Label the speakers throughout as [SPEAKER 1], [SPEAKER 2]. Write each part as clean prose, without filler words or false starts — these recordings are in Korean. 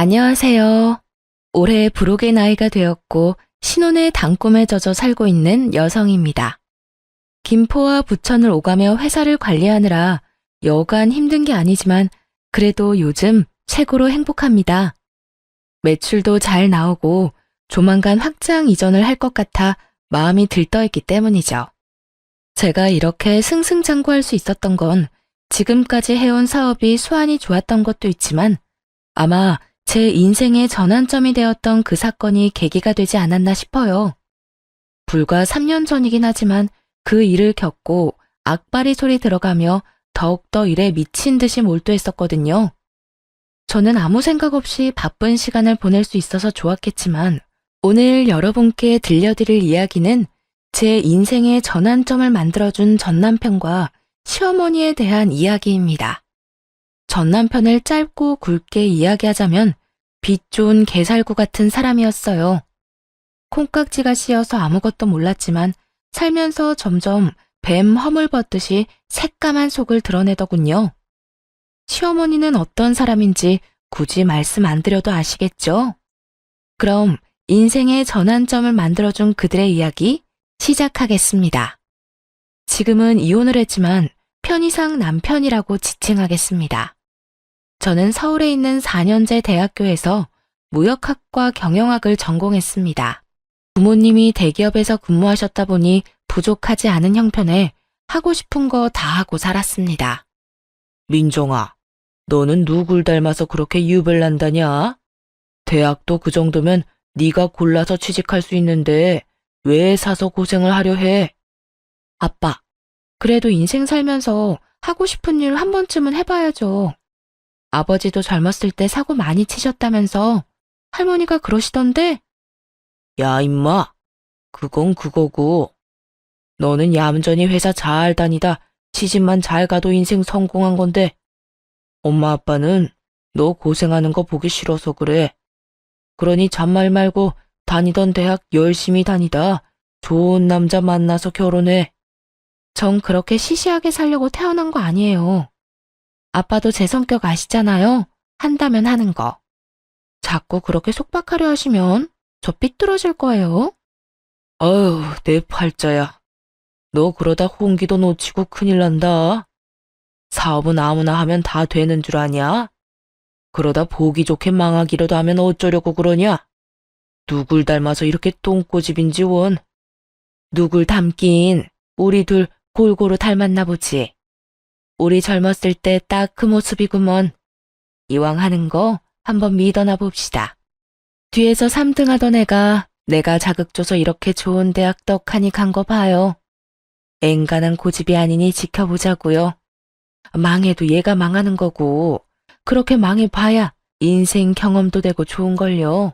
[SPEAKER 1] 안녕하세요. 올해 부록의 나이가 되었고 신혼의 단꿈에 젖어 살고 있는 여성입니다. 김포와 부천을 오가며 회사를 관리하느라 여간 힘든 게 아니지만 그래도 요즘 최고로 행복합니다. 매출도 잘 나오고 조만간 확장 이전을 할 것 같아 마음이 들떠있기 때문이죠. 제가 이렇게 승승장구할 수 있었던 건 지금까지 해온 사업이 수완이 좋았던 것도 있지만 아마 제 인생의 전환점이 되었던 그 사건이 계기가 되지 않았나 싶어요. 불과 3년 전이긴 하지만 그 일을 겪고 악바리 소리 들어가며 더욱더 일에 미친 듯이 몰두했었거든요. 저는 아무 생각 없이 바쁜 시간을 보낼 수 있어서 좋았겠지만 오늘 여러분께 들려드릴 이야기는 제 인생의 전환점을 만들어준 전남편과 시어머니에 대한 이야기입니다. 전남편을 짧고 굵게 이야기하자면 빛 좋은 개살구 같은 사람이었어요. 콩깍지가 씌어서 아무것도 몰랐지만 살면서 점점 뱀 허물 벗듯이 새까만 속을 드러내더군요. 시어머니는 어떤 사람인지 굳이 말씀 안 드려도 아시겠죠? 그럼 인생의 전환점을 만들어준 그들의 이야기 시작하겠습니다. 지금은 이혼을 했지만 편의상 남편이라고 지칭하겠습니다. 저는 서울에 있는 4년제 대학교에서 무역학과 경영학을 전공했습니다. 부모님이 대기업에서 근무하셨다 보니 부족하지 않은 형편에 하고 싶은 거 다 하고 살았습니다. 민정아, 너는 누굴 닮아서 그렇게 유별난다냐? 대학도 그 정도면 네가 골라서 취직할 수 있는데 왜 사서 고생을 하려 해? 아빠, 그래도 인생 살면서 하고 싶은 일 한 번쯤은 해봐야죠. 아버지도 젊었을 때 사고 많이 치셨다면서 할머니가 그러시던데? 야, 임마. 그건 그거고. 너는 얌전히 회사 잘 다니다 시집만 잘 가도 인생 성공한 건데 엄마 아빠는 너 고생하는 거 보기 싫어서 그래. 그러니 잔말 말고 다니던 대학 열심히 다니다 좋은 남자 만나서 결혼해. 전 그렇게 시시하게 살려고 태어난 거 아니에요. 아빠도 제 성격 아시잖아요. 한다면 하는 거. 자꾸 그렇게 속박하려 하시면 저 삐뚤어질 거예요. 어휴, 내 팔자야. 너 그러다 홍기도 놓치고 큰일 난다. 사업은 아무나 하면 다 되는 줄 아냐? 그러다 보기 좋게 망하기라도 하면 어쩌려고 그러냐? 누굴 닮아서 이렇게 똥꼬집인지 원. 누굴 닮긴 우리 둘 골고루 닮았나 보지. 우리 젊었을 때 딱 그 모습이구먼. 이왕 하는 거 한번 믿어나 봅시다. 뒤에서 3등 하던 애가 내가 자극 줘서 이렇게 좋은 대학 떡하니 간 거 봐요. 앵간한 고집이 아니니 지켜보자고요. 망해도 얘가 망하는 거고 그렇게 망해봐야 인생 경험도 되고 좋은걸요.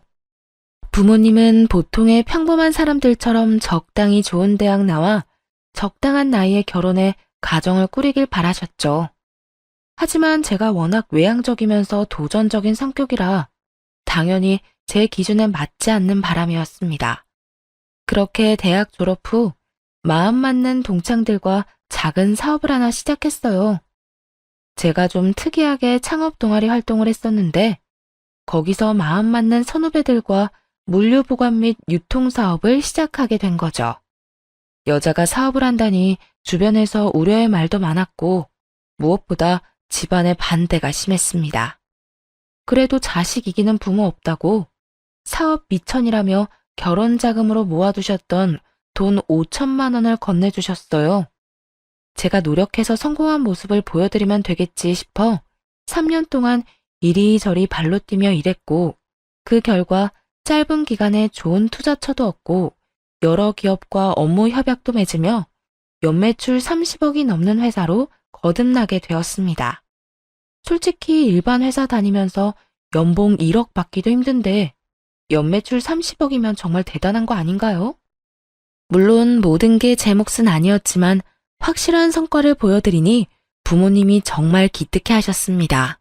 [SPEAKER 1] 부모님은 보통의 평범한 사람들처럼 적당히 좋은 대학 나와 적당한 나이에 결혼해 가정을 꾸리길 바라셨죠. 하지만 제가 워낙 외향적이면서 도전적인 성격이라 당연히 제 기준에 맞지 않는 바람이었습니다. 그렇게 대학 졸업 후 마음 맞는 동창들과 작은 사업을 하나 시작했어요. 제가 좀 특이하게 창업 동아리 활동을 했었는데 거기서 마음 맞는 선후배들과 물류 보관 및 유통 사업을 시작하게 된 거죠. 여자가 사업을 한다니 주변에서 우려의 말도 많았고 무엇보다 집안의 반대가 심했습니다. 그래도 자식 이기는 부모 없다고 사업 미천이라며 결혼 자금으로 모아두셨던 돈 5천만 원을 건네주셨어요. 제가 노력해서 성공한 모습을 보여드리면 되겠지 싶어 3년 동안 이리저리 발로 뛰며 일했고 그 결과 짧은 기간에 좋은 투자처도 얻고 여러 기업과 업무 협약도 맺으며 연매출 30억이 넘는 회사로 거듭나게 되었습니다. 솔직히 일반 회사 다니면서 연봉 1억 받기도 힘든데 연매출 30억이면 정말 대단한 거 아닌가요? 물론 모든 게 제 몫은 아니었지만 확실한 성과를 보여드리니 부모님이 정말 기특해 하셨습니다.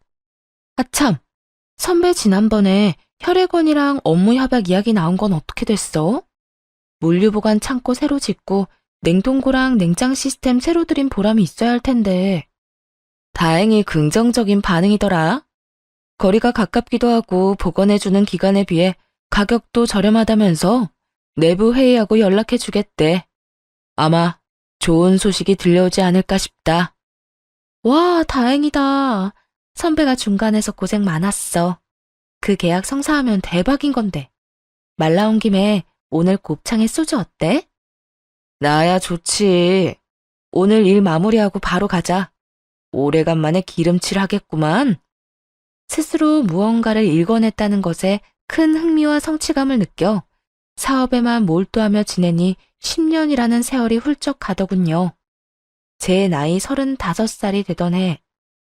[SPEAKER 1] 아참, 선배 지난번에 혈액원이랑 업무 협약 이야기 나온 건 어떻게 됐어? 물류보관 창고 새로 짓고 냉동고랑 냉장 시스템 새로 들인 보람이 있어야 할 텐데. 다행히 긍정적인 반응이더라. 거리가 가깝기도 하고 보건해주는 기간에 비해 가격도 저렴하다면서 내부 회의하고 연락해주겠대. 아마 좋은 소식이 들려오지 않을까 싶다. 와, 다행이다. 선배가 중간에서 고생 많았어. 그 계약 성사하면 대박인 건데. 말 나온 김에 오늘 곱창에 소주 어때? 나야 좋지. 오늘 일 마무리하고 바로 가자. 오래간만에 기름칠 하겠구만. 스스로 무언가를 일궈냈다는 것에 큰 흥미와 성취감을 느껴 사업에만 몰두하며 지내니 10년이라는 세월이 훌쩍 가더군요. 제 나이 35살이 되던 해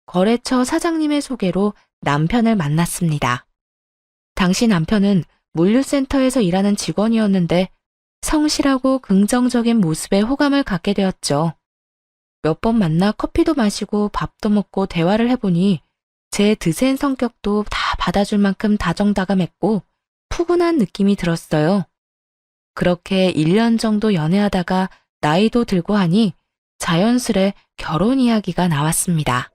[SPEAKER 1] 거래처 사장님의 소개로 남편을 만났습니다. 당시 남편은 물류센터에서 일하는 직원이었는데 성실하고 긍정적인 모습에 호감을 갖게 되었죠. 몇 번 만나 커피도 마시고 밥도 먹고 대화를 해보니 제 드센 성격도 다 받아줄 만큼 다정다감했고 푸근한 느낌이 들었어요. 그렇게 1년 정도 연애하다가 나이도 들고 하니 자연스레 결혼 이야기가 나왔습니다.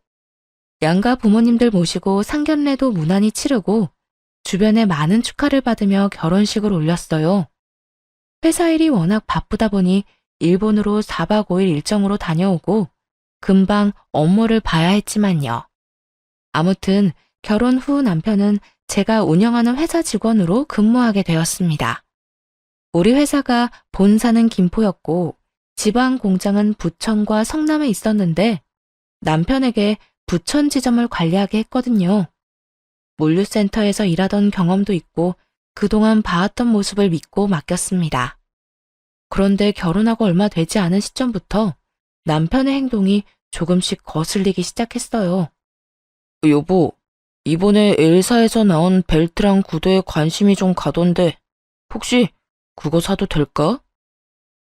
[SPEAKER 1] 양가 부모님들 모시고 상견례도 무난히 치르고 주변에 많은 축하를 받으며 결혼식을 올렸어요. 회사 일이 워낙 바쁘다 보니 일본으로 4박 5일 일정으로 다녀오고 금방 업무를 봐야 했지만요. 아무튼 결혼 후 남편은 제가 운영하는 회사 직원으로 근무하게 되었습니다. 우리 회사가 본사는 김포였고 지방 공장은 부천과 성남에 있었는데 남편에게 부천 지점을 관리하게 했거든요. 물류센터에서 일하던 경험도 있고 그동안 봐왔던 모습을 믿고 맡겼습니다. 그런데 결혼하고 얼마 되지 않은 시점부터 남편의 행동이 조금씩 거슬리기 시작했어요. 여보, 이번에 엘사에서 나온 벨트랑 구두에 관심이 좀 가던데 혹시 그거 사도 될까?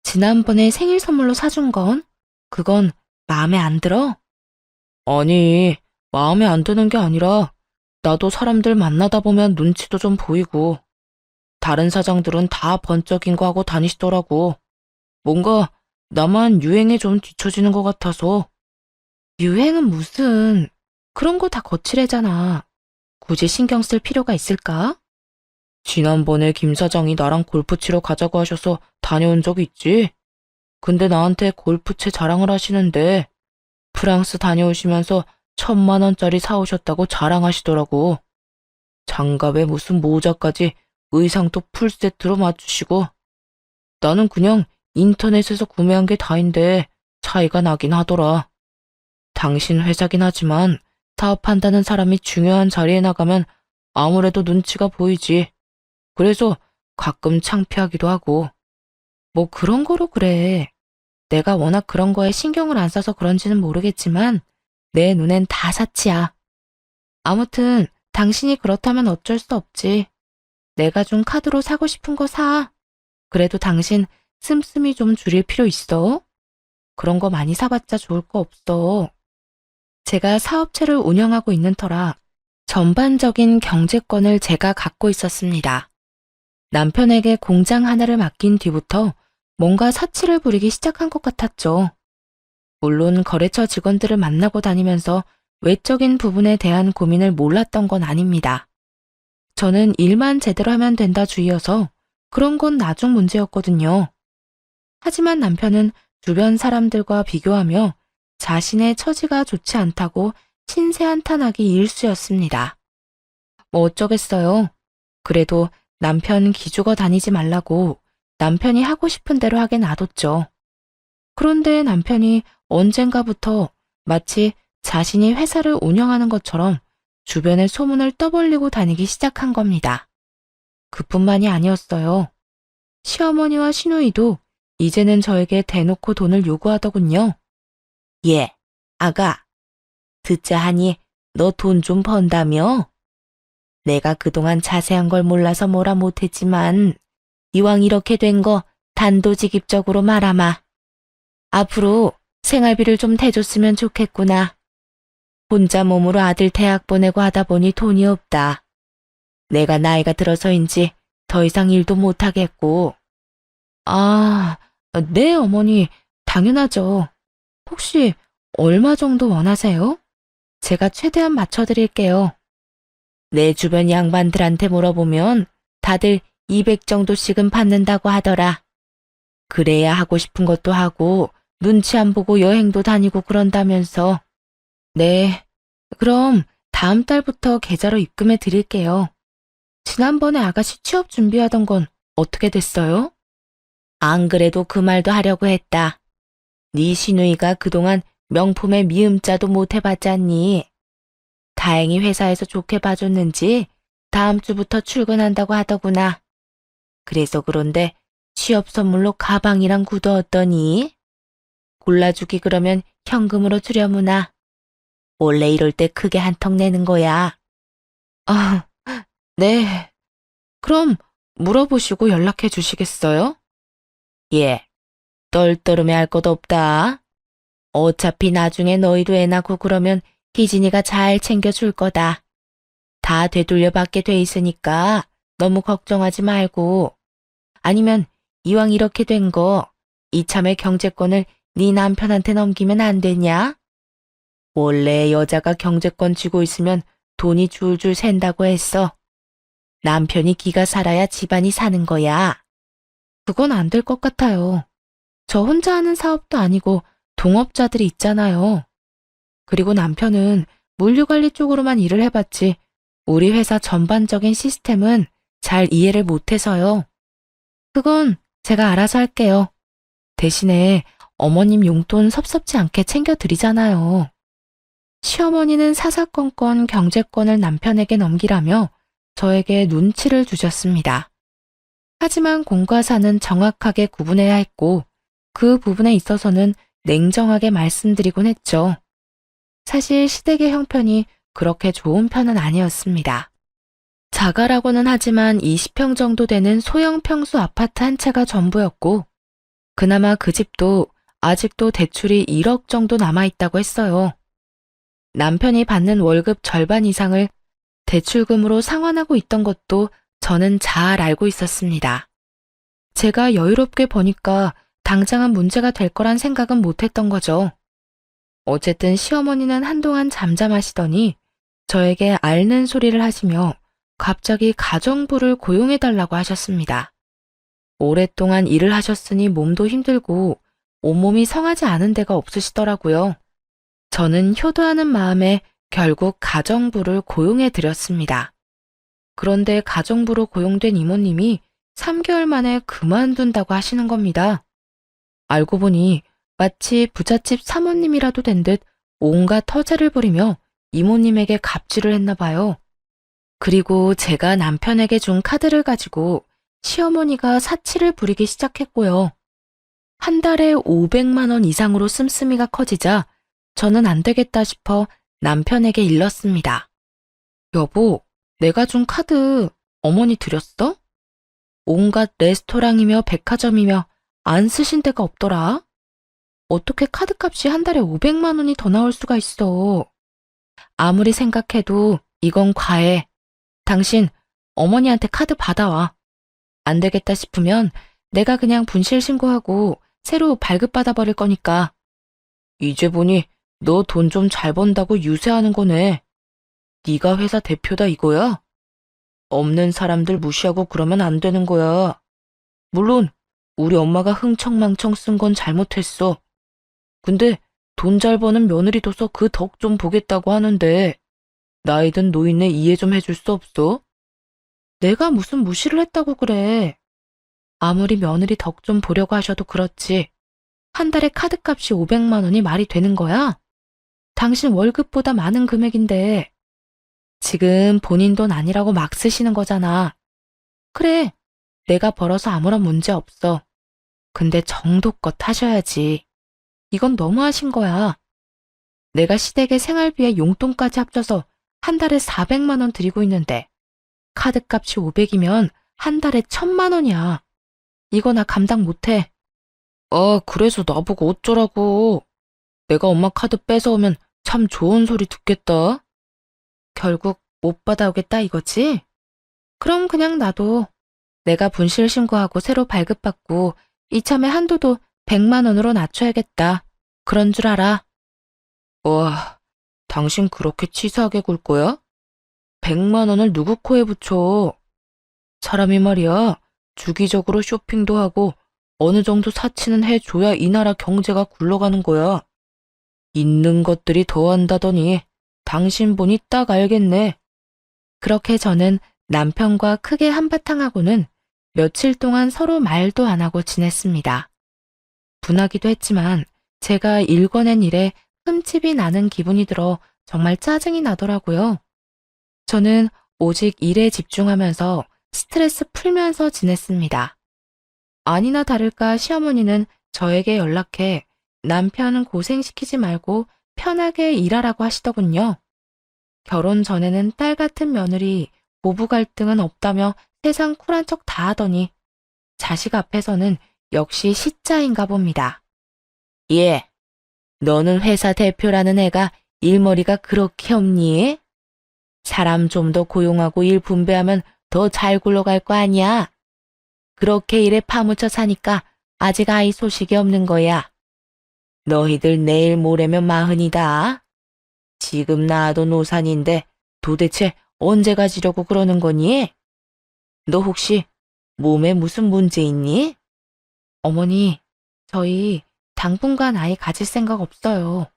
[SPEAKER 1] 지난번에 생일 선물로 사준 건? 그건 마음에 안 들어? 아니, 마음에 안 드는 게 아니라 나도 사람들 만나다 보면 눈치도 좀 보이고 다른 사장들은 다 번쩍인 거 하고 다니시더라고. 뭔가 나만 유행에 좀 뒤처지는 것 같아서. 유행은 무슨, 그런 거 다 거칠애잖아. 굳이 신경 쓸 필요가 있을까? 지난번에 김 사장이 나랑 골프 치러 가자고 하셔서 다녀온 적 있지? 근데 나한테 골프채 자랑을 하시는데 프랑스 다녀오시면서 1,000만 원짜리 사오셨다고 자랑하시더라고. 장갑에 무슨 모자까지 의상도 풀세트로 맞추시고 나는 그냥 인터넷에서 구매한 게 다인데 차이가 나긴 하더라. 당신 회사긴 하지만 사업한다는 사람이 중요한 자리에 나가면 아무래도 눈치가 보이지. 그래서 가끔 창피하기도 하고. 뭐 그런 거로 그래. 내가 워낙 그런 거에 신경을 안 써서 그런지는 모르겠지만 내 눈엔 다 사치야. 아무튼 당신이 그렇다면 어쩔 수 없지. 내가 준 카드로 사고 싶은 거 사. 그래도 당신 씀씀이 좀 줄일 필요 있어. 그런 거 많이 사봤자 좋을 거 없어. 제가 사업체를 운영하고 있는 터라 전반적인 경제권을 제가 갖고 있었습니다. 남편에게 공장 하나를 맡긴 뒤부터 뭔가 사치를 부리기 시작한 것 같았죠. 물론 거래처 직원들을 만나고 다니면서 외적인 부분에 대한 고민을 몰랐던 건 아닙니다. 저는 일만 제대로 하면 된다 주의여서 그런 건 나중 문제였거든요. 하지만 남편은 주변 사람들과 비교하며 자신의 처지가 좋지 않다고 신세한탄하기 일쑤였습니다. 뭐 어쩌겠어요. 그래도 남편 기죽어 다니지 말라고 남편이 하고 싶은 대로 하게 놔뒀죠. 그런데 남편이 언젠가부터 마치 자신이 회사를 운영하는 것처럼 주변에 소문을 떠벌리고 다니기 시작한 겁니다. 그뿐만이 아니었어요. 시어머니와 시누이도 이제는 저에게 대놓고 돈을 요구하더군요. 예, 아가, 듣자 하니 너 돈 좀 번다며? 내가 그동안 자세한 걸 몰라서 뭐라 못했지만 이왕 이렇게 된 거 단도직입적으로 말하마. 앞으로 생활비를 좀 대줬으면 좋겠구나. 혼자 몸으로 아들 대학 보내고 하다 보니 돈이 없다. 내가 나이가 들어서인지 더 이상 일도 못하겠고. 아, 네 어머니, 당연하죠. 혹시 얼마 정도 원하세요? 제가 최대한 맞춰드릴게요. 내 주변 양반들한테 물어보면 다들 200 정도씩은 받는다고 하더라. 그래야 하고 싶은 것도 하고 눈치 안 보고 여행도 다니고 그런다면서. 네, 그럼 다음 달부터 계좌로 입금해 드릴게요. 지난번에 아가씨 취업 준비하던 건 어떻게 됐어요? 안 그래도 그 말도 하려고 했다. 네 시누이가 그동안 명품의 미음자도 못 해봤잖니. 다행히 회사에서 좋게 봐줬는지 다음 주부터 출근한다고 하더구나. 그래서 그런데 취업 선물로 가방이랑 구두 어떠니? 골라주기 그러면 현금으로 주려무나. 원래 이럴 때 크게 한턱 내는 거야. 아, 네. 그럼 물어보시고 연락해 주시겠어요? 예, 떨떠름해 할 것 없다. 어차피 나중에 너희도 애 낳고 그러면 희진이가 잘 챙겨줄 거다. 다 되돌려 받게 돼 있으니까 너무 걱정하지 말고. 아니면 이왕 이렇게 된 거 이참에 경제권을 네 남편한테 넘기면 안 되냐? 원래 여자가 경제권 쥐고 있으면 돈이 줄줄 샌다고 했어. 남편이 기가 살아야 집안이 사는 거야. 그건 안 될 것 같아요. 저 혼자 하는 사업도 아니고 동업자들이 있잖아요. 그리고 남편은 물류관리 쪽으로만 일을 해봤지 우리 회사 전반적인 시스템은 잘 이해를 못해서요. 그건 제가 알아서 할게요. 대신에 어머님 용돈 섭섭지 않게 챙겨드리잖아요. 시어머니는 사사건건 경제권을 남편에게 넘기라며 저에게 눈치를 주셨습니다. 하지만 공과 사는 정확하게 구분해야 했고 그 부분에 있어서는 냉정하게 말씀드리곤 했죠. 사실 시댁의 형편이 그렇게 좋은 편은 아니었습니다. 자가라고는 하지만 20평 정도 되는 소형 평수 아파트 한 채가 전부였고 그나마 그 집도 아직도 대출이 1억 정도 남아있다고 했어요. 남편이 받는 월급 절반 이상을 대출금으로 상환하고 있던 것도 저는 잘 알고 있었습니다. 제가 여유롭게 버니까 당장은 문제가 될 거란 생각은 못했던 거죠. 어쨌든 시어머니는 한동안 잠잠하시더니 저에게 앓는 소리를 하시며 갑자기 가정부를 고용해달라고 하셨습니다. 오랫동안 일을 하셨으니 몸도 힘들고 온몸이 성하지 않은 데가 없으시더라고요. 저는 효도하는 마음에 결국 가정부를 고용해드렸습니다. 그런데 가정부로 고용된 이모님이 3개월 만에 그만둔다고 하시는 겁니다. 알고 보니 마치 부잣집 사모님이라도 된 듯 온갖 터제를 부리며 이모님에게 갑질을 했나 봐요. 그리고 제가 남편에게 준 카드를 가지고 시어머니가 사치를 부리기 시작했고요. 한 달에 500만 원 이상으로 씀씀이가 커지자 저는 안 되겠다 싶어 남편에게 일렀습니다. 여보, 내가 준 카드 어머니 드렸어? 온갖 레스토랑이며 백화점이며 안 쓰신 데가 없더라. 어떻게 카드값이 한 달에 500만 원이 더 나올 수가 있어. 아무리 생각해도 이건 과해. 당신 어머니한테 카드 받아와. 안 되겠다 싶으면 내가 그냥 분실 신고하고 새로 발급받아 버릴 거니까. 이제 보니 너 돈 좀 잘 번다고 유세하는 거네. 네가 회사 대표다 이거야? 없는 사람들 무시하고 그러면 안 되는 거야. 물론 우리 엄마가 흥청망청 쓴 건 잘못했어. 근데 돈 잘 버는 며느리 둬서 그 덕 좀 보겠다고 하는데 나이 든 노인네 이해 좀 해줄 수 없어? 내가 무슨 무시를 했다고 그래. 아무리 며느리 덕 좀 보려고 하셔도 그렇지. 한 달에 카드값이 500만 원이 말이 되는 거야? 당신 월급보다 많은 금액인데 지금 본인 돈 아니라고 막 쓰시는 거잖아. 그래, 내가 벌어서 아무런 문제 없어. 근데 정도껏 하셔야지. 이건 너무하신 거야. 내가 시댁의 생활비에 용돈까지 합쳐서 한 달에 400만 원 드리고 있는데 카드값이 500이면 한 달에 1000만 원이야. 이거 나 감당 못해. 그래서 나보고 어쩌라고. 내가 엄마 카드 뺏어오면 참 좋은 소리 듣겠다. 결국 못 받아오겠다 이거지? 그럼 그냥 놔둬. 내가 분실 신고하고 새로 발급받고 이참에 한도도 100만 원으로 낮춰야겠다. 그런 줄 알아. 와, 당신 그렇게 치사하게 굴 거야? 100만 원을 누구 코에 붙여? 사람이 말이야, 주기적으로 쇼핑도 하고 어느 정도 사치는 해줘야 이 나라 경제가 굴러가는 거야. 있는 것들이 더한다더니 당신 보니 딱 알겠네. 그렇게 저는 남편과 크게 한바탕하고는 며칠 동안 서로 말도 안 하고 지냈습니다. 분하기도 했지만 제가 일궈낸 일에 흠집이 나는 기분이 들어 정말 짜증이 나더라고요. 저는 오직 일에 집중하면서 스트레스 풀면서 지냈습니다. 아니나 다를까 시어머니는 저에게 연락해 남편은 고생시키지 말고 편하게 일하라고 하시더군요. 결혼 전에는 딸 같은 며느리, 부부 갈등은 없다며 세상 쿨한 척 다 하더니 자식 앞에서는 역시 시짜인가 봅니다. 예, 너는 회사 대표라는 애가 일머리가 그렇게 없니? 사람 좀 더 고용하고 일 분배하면 더 잘 굴러갈 거 아니야? 그렇게 일에 파묻혀 사니까 아직 아이 소식이 없는 거야. 너희들 내일 모레면 40이다. 지금 낳아도 노산인데 도대체 언제 가지려고 그러는 거니? 너 혹시 몸에 무슨 문제 있니? 어머니, 저희 당분간 아이 가질 생각 없어요.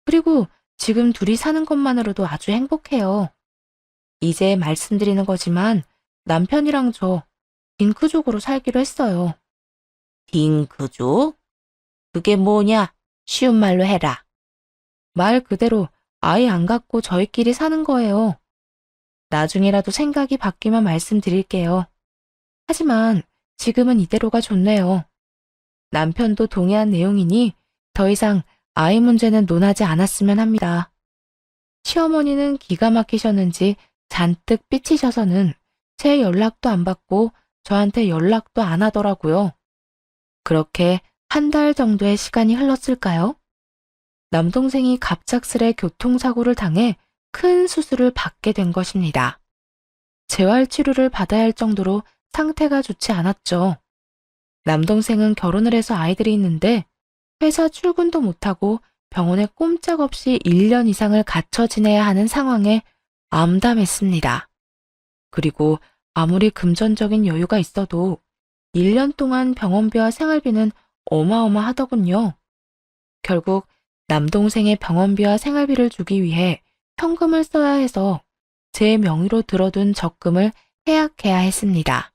[SPEAKER 1] 그리고 지금 둘이 사는 것만으로도 아주 행복해요. 이제 말씀드리는 거지만 남편이랑 저 딩크족으로 살기로 했어요. 딩크족? 그게 뭐냐? 쉬운 말로 해라. 말 그대로 아이 안 갖고 저희끼리 사는 거예요. 나중에라도 생각이 바뀌면 말씀드릴게요. 하지만 지금은 이대로가 좋네요. 남편도 동의한 내용이니 더 이상 아이 문제는 논하지 않았으면 합니다. 시어머니는 기가 막히셨는지 잔뜩 삐치셔서는 제 연락도 안 받고 저한테 연락도 안 하더라고요. 그렇게 한 달 정도의 시간이 흘렀을까요? 남동생이 갑작스레 교통사고를 당해 큰 수술을 받게 된 것입니다. 재활치료를 받아야 할 정도로 상태가 좋지 않았죠. 남동생은 결혼을 해서 아이들이 있는데 회사 출근도 못하고 병원에 꼼짝없이 1년 이상을 갇혀 지내야 하는 상황에 암담했습니다. 그리고 아무리 금전적인 여유가 있어도 1년 동안 병원비와 생활비는 어마어마하더군요. 결국 남동생의 병원비와 생활비를 주기 위해 현금을 써야 해서 제 명의로 들어둔 적금을 해약해야 했습니다.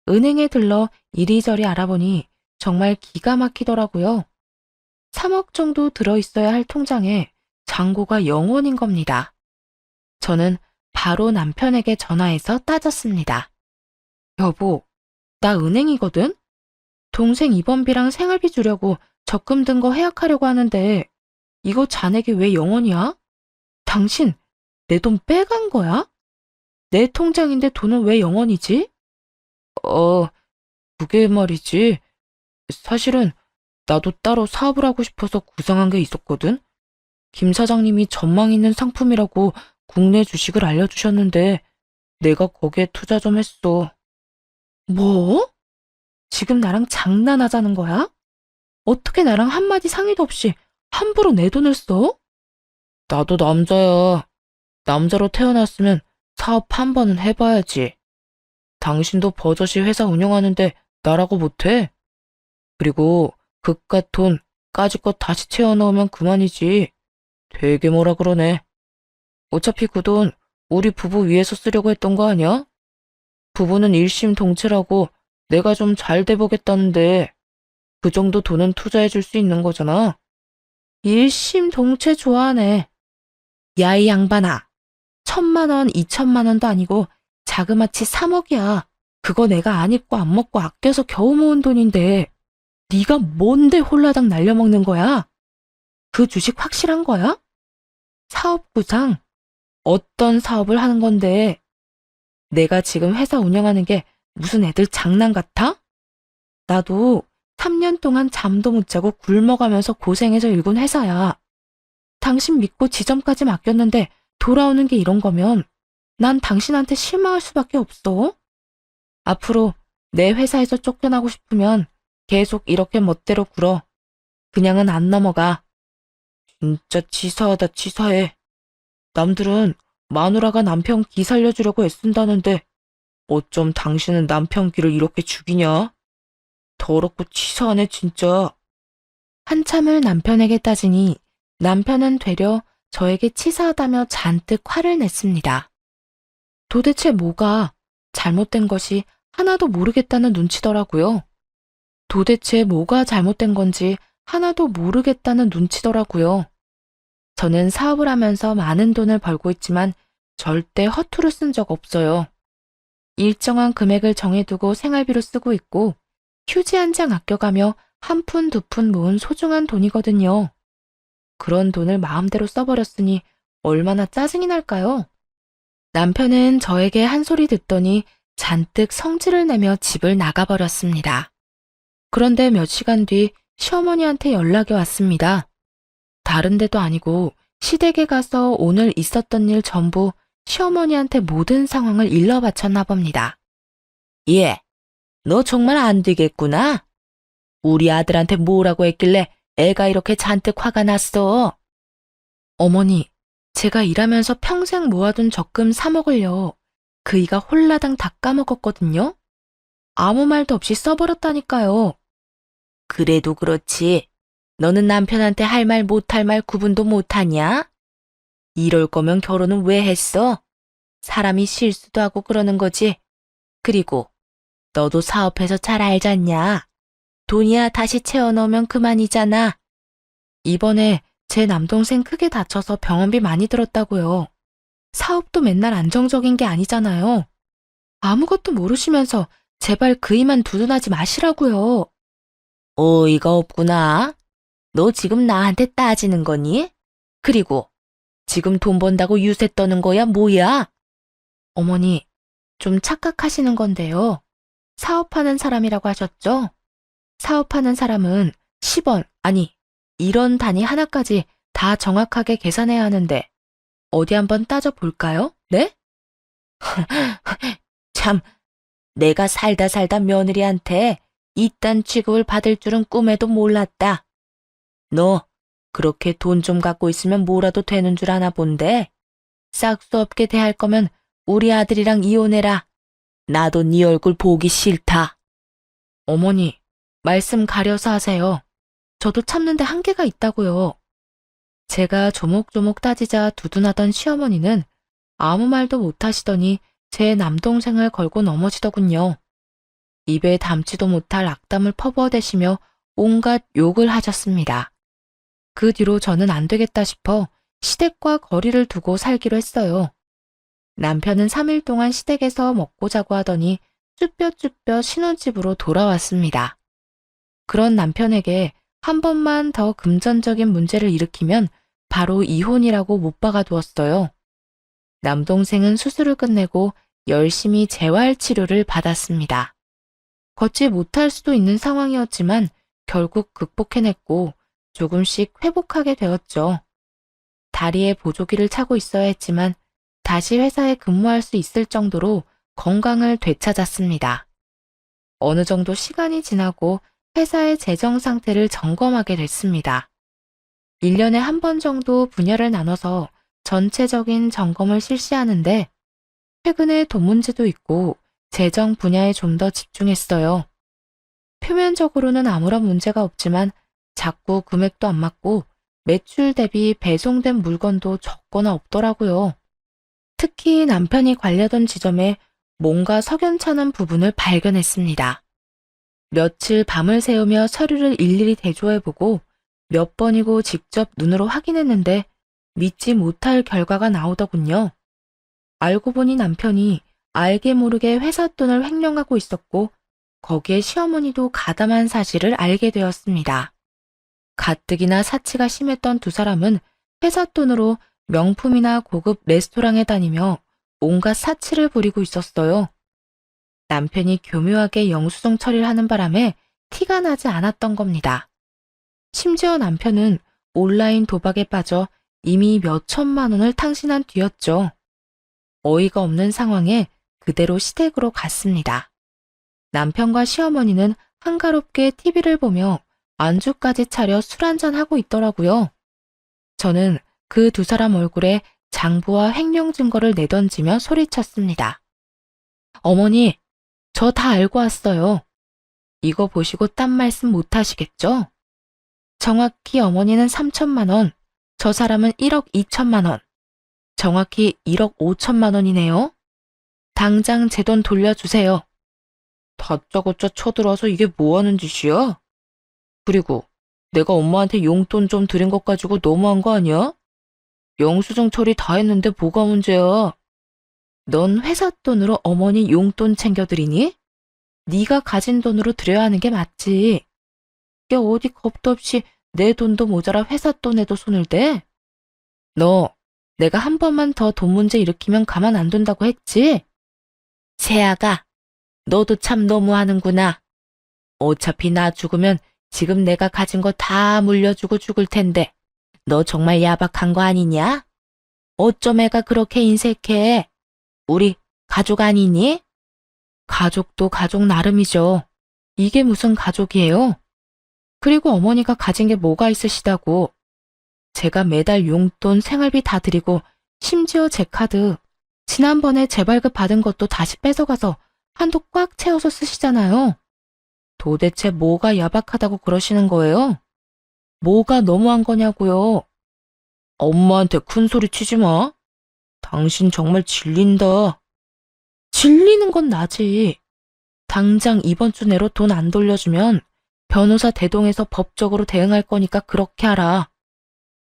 [SPEAKER 1] 은행에 들러 이리저리 알아보니 정말 기가 막히더라고요. 3억 정도 들어있어야 할 통장에 잔고가 0원인 겁니다. 저는 바로 남편에게 전화해서 따졌습니다. 여보, 나 은행이거든? 동생 입원비랑 생활비 주려고 적금 든 거 해약하려고 하는데 이거 잔액이 왜 0원이야? 당신 내 돈 빼간 거야? 내 통장인데 돈은 왜 0원이지? 그게 말이지. 사실은 나도 따로 사업을 하고 싶어서 구상한 게 있었거든. 김 사장님이 전망 있는 상품이라고 국내 주식을 알려주셨는데 내가 거기에 투자 좀 했어. 뭐? 지금 나랑 장난하자는 거야? 어떻게 나랑 한마디 상의도 없이 함부로 내 돈을 써? 나도 남자야. 남자로 태어났으면 사업 한 번은 해봐야지. 당신도 버젓이 회사 운영하는데 나라고 못해? 그리고 그깟 돈 까짓것 다시 채워 넣으면 그만이지. 되게 뭐라 그러네. 어차피 그 돈 우리 부부 위해서 쓰려고 했던 거 아니야? 부부는 일심동체라고 내가 좀 잘 돼보겠다는데 그 정도 돈은 투자해줄 수 있는 거잖아. 일심동체 좋아하네. 야, 이 양반아. 1,000만 원, 2천만 원도 아니고 자그마치 3억이야. 그거 내가 안 입고 안 먹고 아껴서 겨우 모은 돈인데 네가 뭔데 홀라당 날려먹는 거야? 그 주식 확실한 거야? 사업 구상? 어떤 사업을 하는 건데? 내가 지금 회사 운영하는 게 무슨 애들 장난 같아? 나도 3년 동안 잠도 못 자고 굶어가면서 고생해서 일군 회사야. 당신 믿고 지점까지 맡겼는데 돌아오는 게 이런 거면 난 당신한테 실망할 수밖에 없어. 앞으로 내 회사에서 쫓겨나고 싶으면 계속 이렇게 멋대로 굴어. 그냥은 안 넘어가. 진짜 치사하다 치사해. 남들은 마누라가 남편 기 살려주려고 애쓴다는데 어쩜 당신은 남편 기를 이렇게 죽이냐? 더럽고 치사하네 진짜. 한참을 남편에게 따지니 남편은 되려 저에게 치사하다며 잔뜩 화를 냈습니다. 도대체 뭐가 잘못된 것이 하나도 모르겠다는 눈치더라고요. 도대체 뭐가 잘못된 건지 하나도 모르겠다는 눈치더라고요. 저는 사업을 하면서 많은 돈을 벌고 있지만 절대 허투루 쓴 적 없어요. 일정한 금액을 정해두고 생활비로 쓰고 있고 휴지 한 장 아껴가며 한 푼 두 푼 모은 소중한 돈이거든요. 그런 돈을 마음대로 써버렸으니 얼마나 짜증이 날까요? 남편은 저에게 한 소리 듣더니 잔뜩 성질을 내며 집을 나가버렸습니다. 그런데 몇 시간 뒤 시어머니한테 연락이 왔습니다. 다른 데도 아니고 시댁에 가서 오늘 있었던 일 전부 시어머니한테 모든 상황을 일러 바쳤나 봅니다. 예, 너 정말 안 되겠구나. 우리 아들한테 뭐라고 했길래 애가 이렇게 잔뜩 화가 났어. 어머니, 제가 일하면서 평생 모아둔 적금 3억을요. 그이가 홀라당 다 까먹었거든요. 아무 말도 없이 써버렸다니까요. 그래도 그렇지. 너는 남편한테 할 말 못할 말 구분도 못하냐? 이럴 거면 결혼은 왜 했어? 사람이 실수도 하고 그러는 거지. 그리고 너도 사업해서 잘 알잖냐. 돈이야 다시 채워 넣으면 그만이잖아. 이번에 제 남동생 크게 다쳐서 병원비 많이 들었다고요. 사업도 맨날 안정적인 게 아니잖아요. 아무것도 모르시면서 제발 그이만 두둔하지 마시라고요. 어이가 없구나. 너 지금 나한테 따지는 거니? 그리고 지금 돈 번다고 유세 떠는 거야 뭐야? 어머니, 좀 착각하시는 건데요. 사업하는 사람이라고 하셨죠? 사업하는 사람은 10원, 아니 1원 단위 하나까지 다 정확하게 계산해야 하는데 어디 한번 따져볼까요? 네? 참, 내가 살다 며느리한테 이딴 취급을 받을 줄은 꿈에도 몰랐다. 너 그렇게 돈 좀 갖고 있으면 뭐라도 되는 줄 아나 본데. 싹수 없게 대할 거면 우리 아들이랑 이혼해라. 나도 네 얼굴 보기 싫다. 어머니, 말씀 가려서 하세요. 저도 참는데 한계가 있다고요. 제가 조목조목 따지자 두둔하던 시어머니는 아무 말도 못하시더니 제 남동생을 걸고 넘어지더군요. 입에 담지도 못할 악담을 퍼부어대시며 온갖 욕을 하셨습니다. 그 뒤로 저는 안 되겠다 싶어 시댁과 거리를 두고 살기로 했어요. 남편은 3일 동안 시댁에서 먹고 자고 하더니 쭈뼛쭈뼛 신혼집으로 돌아왔습니다. 그런 남편에게 한 번만 더 금전적인 문제를 일으키면 바로 이혼이라고 못 박아두었어요. 남동생은 수술을 끝내고 열심히 재활 치료를 받았습니다. 걷지 못할 수도 있는 상황이었지만 결국 극복해냈고 조금씩 회복하게 되었죠. 다리에 보조기를 차고 있어야 했지만 다시 회사에 근무할 수 있을 정도로 건강을 되찾았습니다. 어느 정도 시간이 지나고 회사의 재정 상태를 점검하게 됐습니다. 1년에 한 번 정도 분야를 나눠서 전체적인 점검을 실시하는데 최근에 돈 문제도 있고 재정 분야에 좀 더 집중했어요. 표면적으로는 아무런 문제가 없지만 자꾸 금액도 안 맞고 매출 대비 배송된 물건도 적거나 없더라고요. 특히 남편이 관리하던 지점에 뭔가 석연찮은 부분을 발견했습니다. 며칠 밤을 새우며 서류를 일일이 대조해보고 몇 번이고 직접 눈으로 확인했는데 믿지 못할 결과가 나오더군요. 알고 보니 남편이 알게 모르게 회사 돈을 횡령하고 있었고 거기에 시어머니도 가담한 사실을 알게 되었습니다. 가뜩이나 사치가 심했던 두 사람은 회사 돈으로 명품이나 고급 레스토랑에 다니며 온갖 사치를 부리고 있었어요. 남편이 교묘하게 영수증 처리를 하는 바람에 티가 나지 않았던 겁니다. 심지어 남편은 온라인 도박에 빠져 이미 몇 천만 원을 탕신한 뒤였죠. 어이가 없는 상황에 그대로 시댁으로 갔습니다. 남편과 시어머니는 한가롭게 TV를 보며 안주까지 차려 술 한잔하고 있더라고요. 저는 그 두 사람 얼굴에 장부와 횡령 증거를 내던지며 소리쳤습니다. 어머니, 저 다 알고 왔어요. 이거 보시고 딴 말씀 못 하시겠죠? 정확히 어머니는 3천만 원, 저 사람은 1억 2천만 원, 정확히 1억 5천만 원이네요. 당장 제 돈 돌려주세요. 다짜고짜 쳐들어와서 이게 뭐 하는 짓이야? 그리고 내가 엄마한테 용돈 좀 드린 것 가지고 너무한 거 아니야? 영수증 처리 다 했는데 뭐가 문제야? 넌 회사 돈으로 어머니 용돈 챙겨드리니? 네가 가진 돈으로 드려야 하는 게 맞지. 이게 어디 겁도 없이 내 돈도 모자라 회사 돈에도 손을 대? 너 내가 한 번만 더 돈 문제 일으키면 가만 안 둔다고 했지? 세아가, 너도 참 너무하는구나. 어차피 나 죽으면 지금 내가 가진 거 다 물려주고 죽을 텐데 너 정말 야박한 거 아니냐? 어쩜 애가 그렇게 인색해? 우리 가족 아니니? 가족도 가족 나름이죠. 이게 무슨 가족이에요? 그리고 어머니가 가진 게 뭐가 있으시다고. 제가 매달 용돈 생활비 다 드리고 심지어 제 카드 지난번에 재발급 받은 것도 다시 뺏어가서 한도 꽉 채워서 쓰시잖아요. 도대체 뭐가 야박하다고 그러시는 거예요? 뭐가 너무한 거냐고요? 엄마한테 큰 소리 치지 마. 당신 정말 질린다. 질리는 건 나지. 당장 이번 주 내로 돈 안 돌려주면 변호사 대동해서 법적으로 대응할 거니까 그렇게 하라.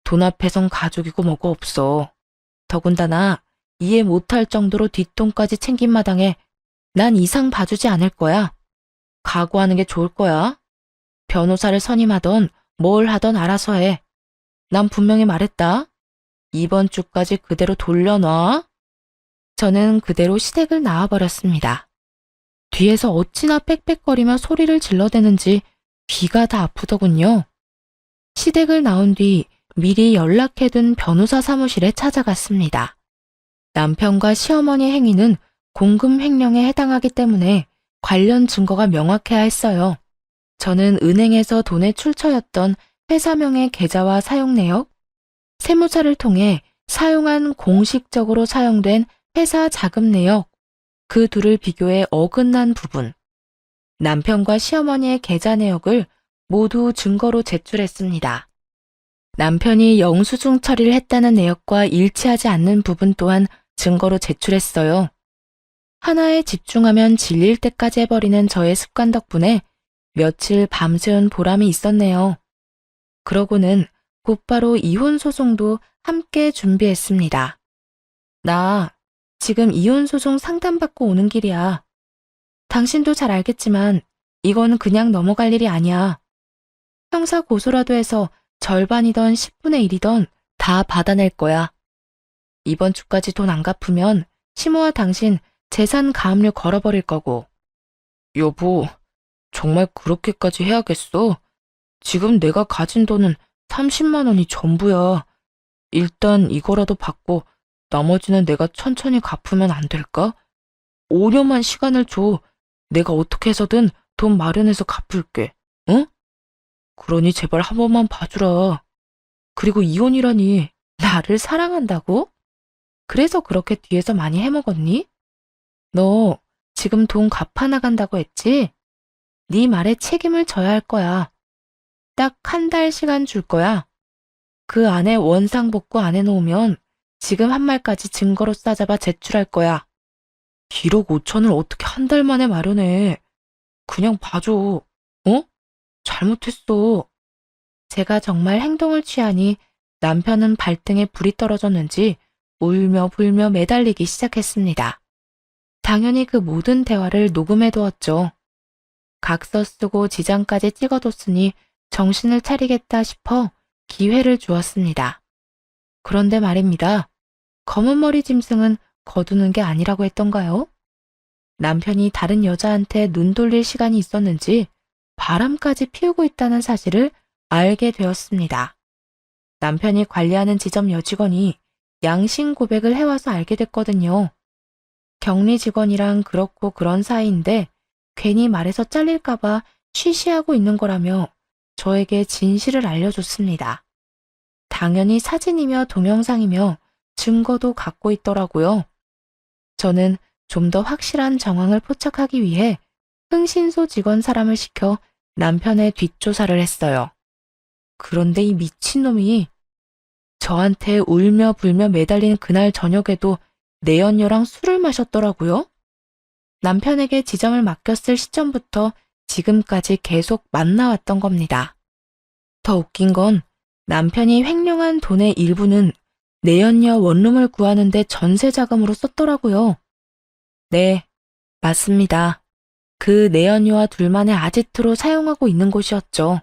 [SPEAKER 1] 돈 앞에선 가족이고 뭐고 없어. 더군다나 이해 못할 정도로 뒷돈까지 챙긴 마당에 난 이상 봐주지 않을 거야. 각오하는 게 좋을 거야. 변호사를 선임하던 뭘 하던 알아서 해. 난 분명히 말했다. 이번 주까지 그대로 돌려놔. 저는 그대로 시댁을 나와버렸습니다. 뒤에서 어찌나 빽빽거리며 소리를 질러대는지 귀가 다 아프더군요. 시댁을 나온 뒤 미리 연락해둔 변호사 사무실에 찾아갔습니다. 남편과 시어머니 행위는 공금 횡령에 해당하기 때문에 관련 증거가 명확해야 했어요. 저는 은행에서 돈의 출처였던 회사명의 계좌와 사용 내역, 세무사를 통해 사용한 공식적으로 사용된 회사 자금 내역, 그 둘을 비교해 어긋난 부분, 남편과 시어머니의 계좌 내역을 모두 증거로 제출했습니다. 남편이 영수증 처리를 했다는 내역과 일치하지 않는 부분 또한 증거로 제출했어요. 하나에 집중하면 질릴 때까지 해버리는 저의 습관 덕분에 며칠 밤새운 보람이 있었네요. 그러고는 곧바로 이혼 소송도 함께 준비했습니다. 나 지금 이혼 소송 상담받고 오는 길이야. 당신도 잘 알겠지만 이건 그냥 넘어갈 일이 아니야. 형사 고소라도 해서 절반이던 10분의 1이던 다 받아낼 거야. 이번 주까지 돈 안 갚으면 시모와 당신 재산 가압류 걸어버릴 거고. 여보, 정말 그렇게까지 해야겠어? 지금 내가 가진 돈은 30만 원이 전부야. 일단 이거라도 받고 나머지는 내가 천천히 갚으면 안 될까? 5년만 시간을 줘. 내가 어떻게 해서든 돈 마련해서 갚을게. 응? 그러니 제발 한 번만 봐주라. 그리고 이혼이라니 나를 사랑한다고? 그래서 그렇게 뒤에서 많이 해먹었니? 너 지금 돈 갚아나간다고 했지? 네 말에 책임을 져야 할 거야. 딱 한 달 시간 줄 거야. 그 안에 원상복구 안 해놓으면 지금 한 말까지 증거로 싸잡아 제출할 거야. 1억 5천을 어떻게 한 달 만에 마련해. 그냥 봐줘. 어? 잘못했어. 제가 정말 행동을 취하니 남편은 발등에 불이 떨어졌는지 울며 불며 매달리기 시작했습니다. 당연히 그 모든 대화를 녹음해 두었죠. 각서 쓰고 지장까지 찍어뒀으니 정신을 차리겠다 싶어 기회를 주었습니다. 그런데 말입니다. 검은 머리 짐승은 거두는 게 아니라고 했던가요? 남편이 다른 여자한테 눈 돌릴 시간이 있었는지 바람까지 피우고 있다는 사실을 알게 되었습니다. 남편이 관리하는 지점 여직원이 양심 고백을 해와서 알게 됐거든요. 격리 직원이랑 그렇고 그런 사이인데 괜히 말해서 잘릴까봐 쉬쉬하고 있는 거라며 저에게 진실을 알려줬습니다. 당연히 사진이며 동영상이며 증거도 갖고 있더라고요. 저는 좀 더 확실한 정황을 포착하기 위해 흥신소 직원 사람을 시켜 남편의 뒷조사를 했어요. 그런데 이 미친놈이 저한테 울며 불며 매달린 그날 저녁에도 내연녀랑 술을 마셨더라고요. 남편에게 지점을 맡겼을 시점부터 지금까지 계속 만나왔던 겁니다. 더 웃긴 건 남편이 횡령한 돈의 일부는 내연녀 원룸을 구하는데 전세 자금으로 썼더라고요. 네, 맞습니다. 그 내연녀와 둘만의 아지트로 사용하고 있는 곳이었죠.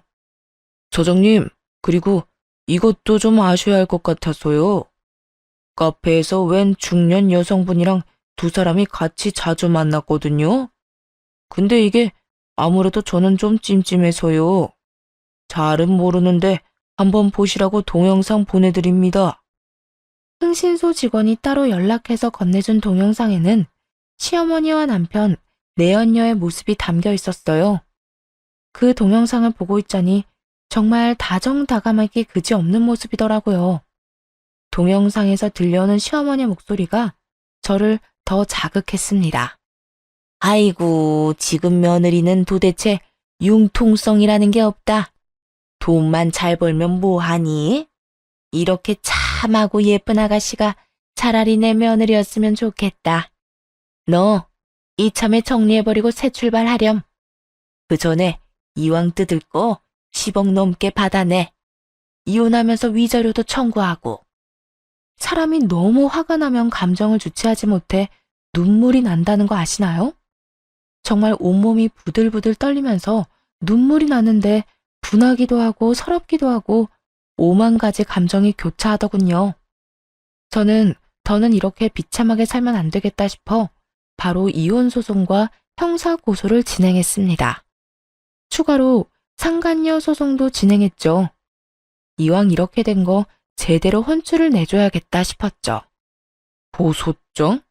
[SPEAKER 1] 저장님, 그리고 이것도 좀 아셔야 할 것 같아서요. 카페에서 웬 중년 여성분이랑 두 사람이 같이 자주 만났거든요. 근데 이게 아무래도 저는 좀 찜찜해서요. 잘은 모르는데 한번 보시라고 동영상 보내드립니다. 흥신소 직원이 따로 연락해서 건네준 동영상에는 시어머니와 남편, 내연녀의 모습이 담겨 있었어요. 그 동영상을 보고 있자니 정말 다정다감하기 그지없는 모습이더라고요. 동영상에서 들려오는 시어머니의 목소리가 저를 더 자극했습니다. 아이고, 지금 며느리는 도대체 융통성이라는 게 없다. 돈만 잘 벌면 뭐하니? 이렇게 참하고 예쁜 아가씨가 차라리 내 며느리였으면 좋겠다. 너 이참에 정리해버리고 새 출발하렴. 그 전에 이왕 뜯을 거 10억 넘게 받아내. 이혼하면서 위자료도 청구하고. 사람이 너무 화가 나면 감정을 주체하지 못해 눈물이 난다는 거 아시나요? 정말 온몸이 부들부들 떨리면서 눈물이 나는데 분하기도 하고 서럽기도 하고 5만 가지 감정이 교차하더군요. 저는 더는 이렇게 비참하게 살면 안 되겠다 싶어 바로 이혼 소송과 형사 고소를 진행했습니다. 추가로 상간녀 소송도 진행했죠. 이왕 이렇게 된 거 제대로 혼쭐을 내줘야겠다 싶었죠. 고소장?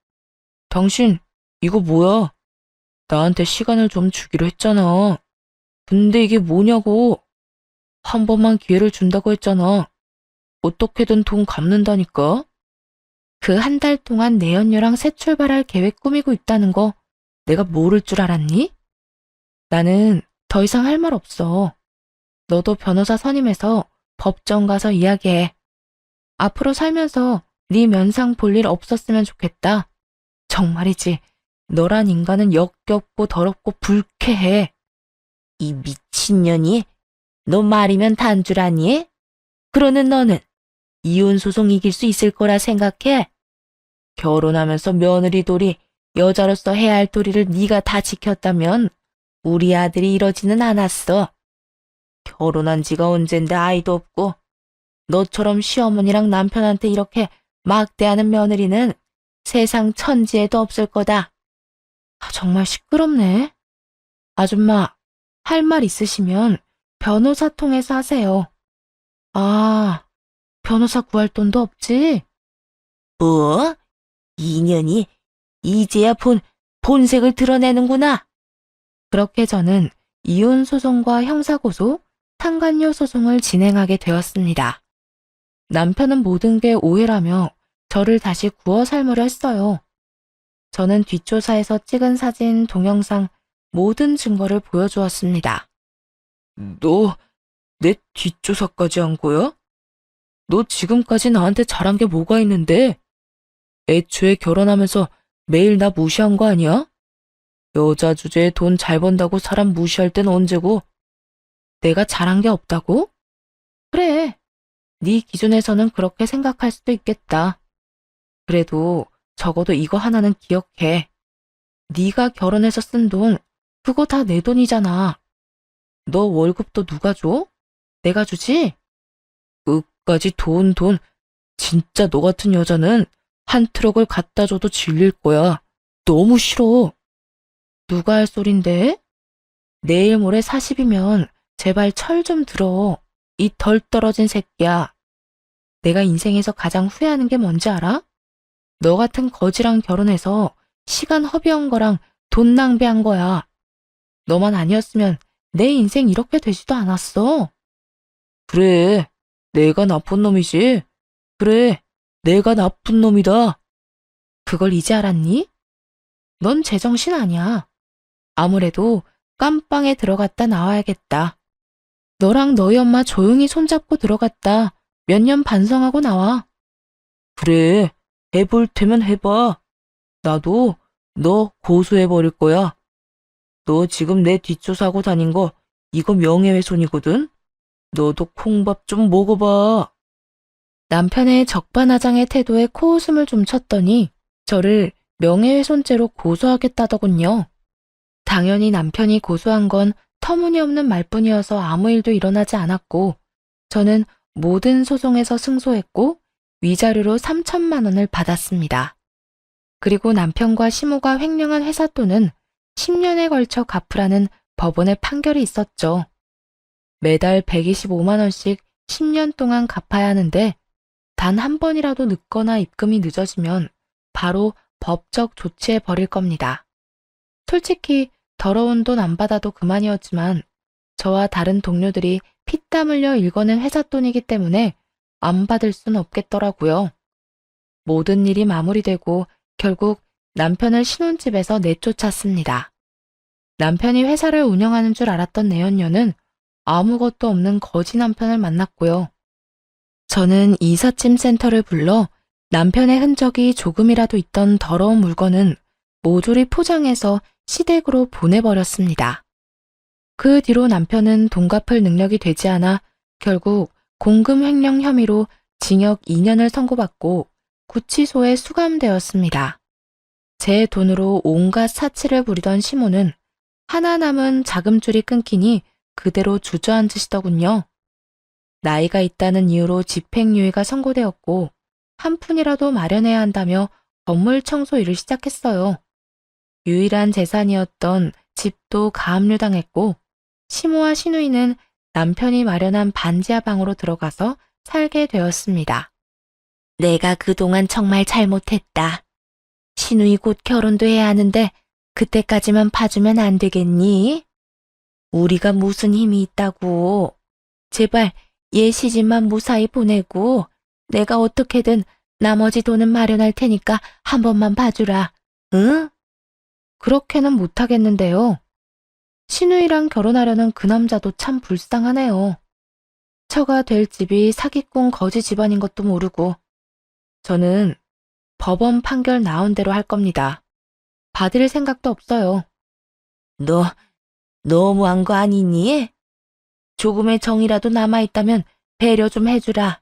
[SPEAKER 1] 당신 이거 뭐야? 나한테 시간을 좀 주기로 했잖아. 근데 이게 뭐냐고. 한 번만 기회를 준다고 했잖아. 어떻게든 돈 갚는다니까. 그 한 달 동안 내연녀랑 새 출발할 계획 꾸미고 있다는 거 내가 모를 줄 알았니? 나는 더 이상 할 말 없어. 너도 변호사 선임해서 법정 가서 이야기해. 앞으로 살면서 네 면상 볼 일 없었으면 좋겠다. 정말이지. 너란 인간은 역겹고 더럽고 불쾌해. 이 미친년이 너 말이면 단 줄 아니? 그러는 너는 이혼 소송 이길 수 있을 거라 생각해? 결혼하면서 며느리 도리, 여자로서 해야 할 도리를 네가 다 지켰다면 우리 아들이 이러지는 않았어. 결혼한 지가 언젠데 아이도 없고 너처럼 시어머니랑 남편한테 이렇게 막대하는 며느리는 세상 천지에도 없을 거다. 정말 시끄럽네. 아줌마, 할 말 있으시면 변호사 통해서 하세요. 아, 변호사 구할 돈도 없지? 뭐? 인연이 이제야 본색을 드러내는구나. 그렇게 저는 이혼 소송과 형사고소, 상간녀 소송을 진행하게 되었습니다. 남편은 모든 게 오해라며 저를 다시 구워 삶으려 했어요. 저는 뒷조사에서 찍은 사진, 동영상, 모든 증거를 보여주었습니다. 너 내 뒷조사까지 한 거야? 너 지금까지 나한테 잘한 게 뭐가 있는데? 애초에 결혼하면서 매일 나 무시한 거 아니야? 여자 주제에 돈 잘 번다고 사람 무시할 땐 언제고? 내가 잘한 게 없다고? 그래. 네 기준에서는 그렇게 생각할 수도 있겠다. 그래도 적어도 이거 하나는 기억해. 네가 결혼해서 쓴 돈, 그거 다 내 돈이잖아. 너 월급도 누가 줘? 내가 주지? 끝까지 돈. 진짜 너 같은 여자는 한 트럭을 갖다 줘도 질릴 거야. 너무 싫어. 누가 할 소린데? 내일 모레 40이면 제발 철 좀 들어. 이 덜 떨어진 새끼야. 내가 인생에서 가장 후회하는 게 뭔지 알아? 너 같은 거지랑 결혼해서 시간 허비한 거랑 돈 낭비한 거야. 너만 아니었으면 내 인생 이렇게 되지도 않았어. 그래, 내가 나쁜 놈이지. 그래, 내가 나쁜 놈이다. 그걸 이제 알았니? 넌 제정신 아니야. 아무래도 깜빵에 들어갔다 나와야겠다. 너랑 너희 엄마 조용히 손잡고 들어갔다 몇 년 반성하고 나와. 그래, 해볼 테면 해봐. 나도 너 고소해버릴 거야. 너 지금 내 뒷조사하고 다닌 거 이거 명예훼손이거든? 너도 콩밥 좀 먹어봐. 남편의 적반하장의 태도에 코웃음을 좀 쳤더니 저를 명예훼손죄로 고소하겠다더군요. 당연히 남편이 고소한 건 터무니없는 말뿐이어서 아무 일도 일어나지 않았고 저는 모든 소송에서 승소했고 위자료로 3천만 원을 받았습니다. 그리고 남편과 시모가 횡령한 회사 돈은 10년에 걸쳐 갚으라는 법원의 판결이 있었죠. 매달 125만 원씩 10년 동안 갚아야 하는데 단 한 번이라도 늦거나 입금이 늦어지면 바로 법적 조치해 버릴 겁니다. 솔직히 더러운 돈 안 받아도 그만이었지만 저와 다른 동료들이 피땀 흘려 일궈낸 회사 돈이기 때문에 안 받을 순 없겠더라고요. 모든 일이 마무리되고 결국 남편을 신혼집에서 내쫓았습니다. 남편이 회사를 운영하는 줄 알았던 내연녀는 아무것도 없는 거지 남편을 만났고요. 저는 이삿짐 센터를 불러 남편의 흔적이 조금이라도 있던 더러운 물건은 모조리 포장해서 시댁으로 보내버렸습니다. 그 뒤로 남편은 돈 갚을 능력이 되지 않아 결국 공금 횡령 혐의로 징역 2년을 선고받고 구치소에 수감되었습니다. 제 돈으로 온갖 사치를 부리던 시모는 하나 남은 자금줄이 끊기니 그대로 주저앉으시더군요. 나이가 있다는 이유로 집행유예가 선고되었고 한 푼이라도 마련해야 한다며 건물 청소 일을 시작했어요. 유일한 재산이었던 집도 가압류당했고 시모와 시누이는 남편이 마련한 반지하 방으로 들어가서 살게 되었습니다. 내가 그동안 정말 잘못했다. 시누이 곧 결혼도 해야 하는데 그때까지만 봐주면 안 되겠니? 우리가 무슨 힘이 있다고. 제발 얘 시집만 무사히 보내고 내가 어떻게든 나머지 돈은 마련할 테니까 한 번만 봐주라. 응? 그렇게는 못하겠는데요. 시누이랑 결혼하려는 그 남자도 참 불쌍하네요. 처가 될 집이 사기꾼 거지 집안인 것도 모르고 저는 법원 판결 나온 대로 할 겁니다. 받을 생각도 없어요. 너 너무한 거 아니니? 조금의 정이라도 남아있다면 배려 좀 해주라.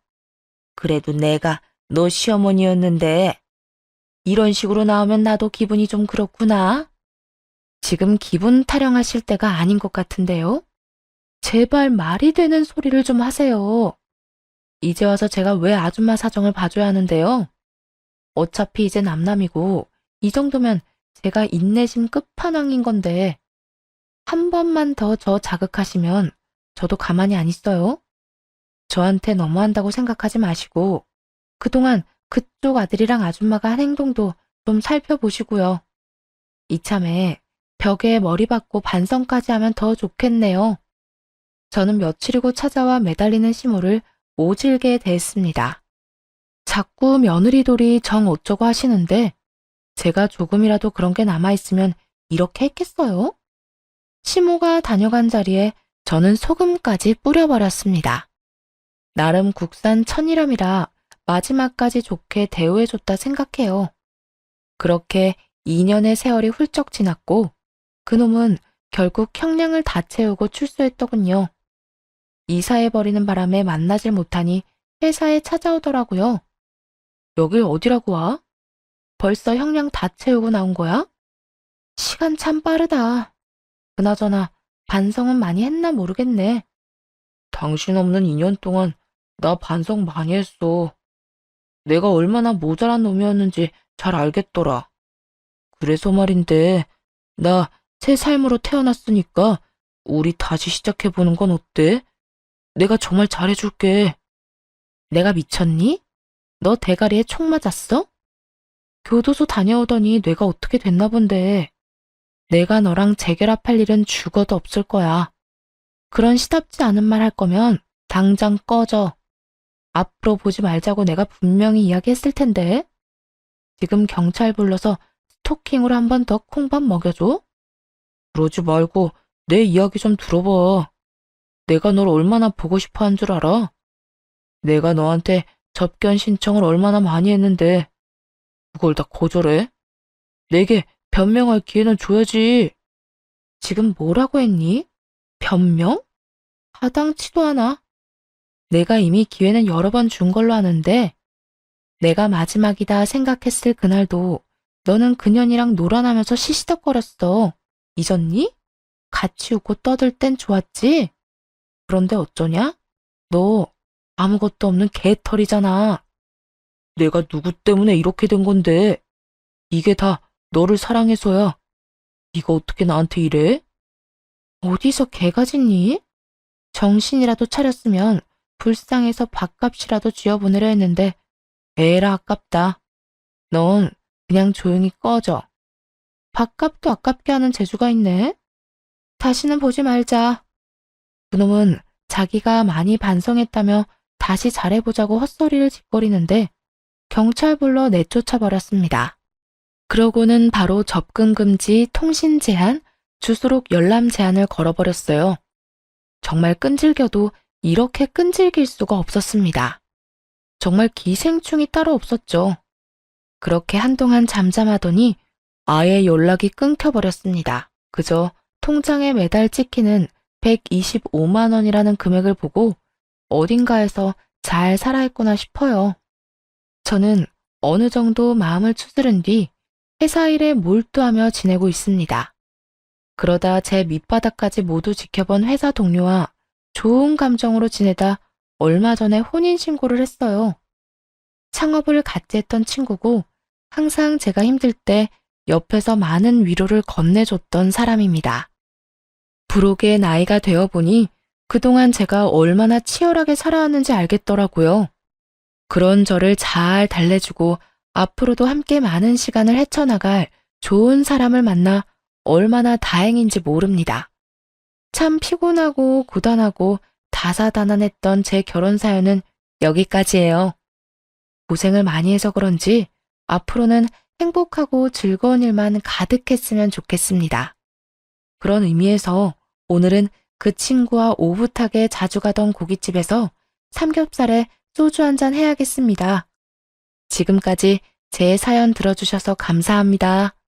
[SPEAKER 1] 그래도 내가 너 시어머니였는데 이런 식으로 나오면 나도 기분이 좀 그렇구나. 지금 기분 타령하실 때가 아닌 것 같은데요? 제발 말이 되는 소리를 좀 하세요. 이제 와서 제가 왜 아줌마 사정을 봐줘야 하는데요? 어차피 이제 남남이고 이 정도면 제가 인내심 끝판왕인 건데 한 번만 더 저 자극하시면 저도 가만히 안 있어요. 저한테 너무한다고 생각하지 마시고 그동안 그쪽 아들이랑 아줌마가 한 행동도 좀 살펴보시고요. 이참에 벽에 머리 박고 반성까지 하면 더 좋겠네요. 저는 며칠이고 찾아와 매달리는 시모를 오질게 대했습니다. 자꾸 며느리돌이 정 어쩌고 하시는데 제가 조금이라도 그런 게 남아있으면 이렇게 했겠어요? 시모가 다녀간 자리에 저는 소금까지 뿌려버렸습니다. 나름 국산 천일염이라 마지막까지 좋게 대우해줬다 생각해요. 그렇게 2년의 세월이 훌쩍 지났고 그놈은 결국 형량을 다 채우고 출소했더군요. 이사해버리는 바람에 만나질 못하니 회사에 찾아오더라고요. 여길 어디라고 와? 벌써 형량 다 채우고 나온 거야? 시간 참 빠르다. 그나저나 반성은 많이 했나 모르겠네. 당신 없는 2년 동안 나 반성 많이 했어. 내가 얼마나 모자란 놈이었는지 잘 알겠더라. 그래서 말인데 나 새 삶으로 태어났으니까 우리 다시 시작해보는 건 어때? 내가 정말 잘해줄게. 내가 미쳤니? 너 대가리에 총 맞았어? 교도소 다녀오더니 뇌가 어떻게 됐나 본데. 내가 너랑 재결합할 일은 죽어도 없을 거야. 그런 시답지 않은 말 할 거면 당장 꺼져. 앞으로 보지 말자고 내가 분명히 이야기했을 텐데. 지금 경찰 불러서 스토킹으로 한 번 더 콩밥 먹여줘? 그러지 말고 내 이야기 좀 들어봐. 내가 널 얼마나 보고 싶어 한 줄 알아? 내가 너한테 접견 신청을 얼마나 많이 했는데 그걸 다 거절해? 내게 변명할 기회는 줘야지. 지금 뭐라고 했니? 변명? 하당치도 않아. 내가 이미 기회는 여러 번 준 걸로 아는데 내가 마지막이다 생각했을 그날도 너는 그년이랑 놀아나면서 시시덕거렸어. 잊었니? 같이 웃고 떠들 땐 좋았지? 그런데 어쩌냐? 너 아무것도 없는 개털이잖아. 내가 누구 때문에 이렇게 된 건데 이게 다 너를 사랑해서야. 네가 어떻게 나한테 이래? 어디서 개가 짖니? 정신이라도 차렸으면 불쌍해서 밥값이라도 쥐어보내려 했는데 에라 아깝다. 넌 그냥 조용히 꺼져. 밥값도 아깝게 하는 재주가 있네. 다시는 보지 말자. 그놈은 자기가 많이 반성했다며 다시 잘해보자고 헛소리를 짓거리는데 경찰 불러 내쫓아 버렸습니다. 그러고는 바로 접근 금지, 통신 제한, 주소록 열람 제한을 걸어버렸어요. 정말 끈질겨도 이렇게 끈질길 수가 없었습니다. 정말 기생충이 따로 없었죠. 그렇게 한동안 잠잠하더니 아예 연락이 끊겨버렸습니다. 그저 통장에 매달 찍히는 125만 원이라는 금액을 보고 어딘가에서 잘 살아있구나 싶어요. 저는 어느 정도 마음을 추스른 뒤 회사 일에 몰두하며 지내고 있습니다. 그러다 제 밑바닥까지 모두 지켜본 회사 동료와 좋은 감정으로 지내다 얼마 전에 혼인신고를 했어요. 창업을 같이 했던 친구고 항상 제가 힘들 때 옆에서 많은 위로를 건네줬던 사람입니다. 부록의 나이가 되어 보니 그동안 제가 얼마나 치열하게 살아왔는지 알겠더라고요. 그런 저를 잘 달래주고 앞으로도 함께 많은 시간을 헤쳐나갈 좋은 사람을 만나 얼마나 다행인지 모릅니다. 참 피곤하고 고단하고 다사다난했던 제 결혼 사연은 여기까지예요. 고생을 많이 해서 그런지 앞으로는 행복하고 즐거운 일만 가득했으면 좋겠습니다. 그런 의미에서 오늘은 그 친구와 오붓하게 자주 가던 고깃집에서 삼겹살에 소주 한잔 해야겠습니다. 지금까지 제 사연 들어주셔서 감사합니다.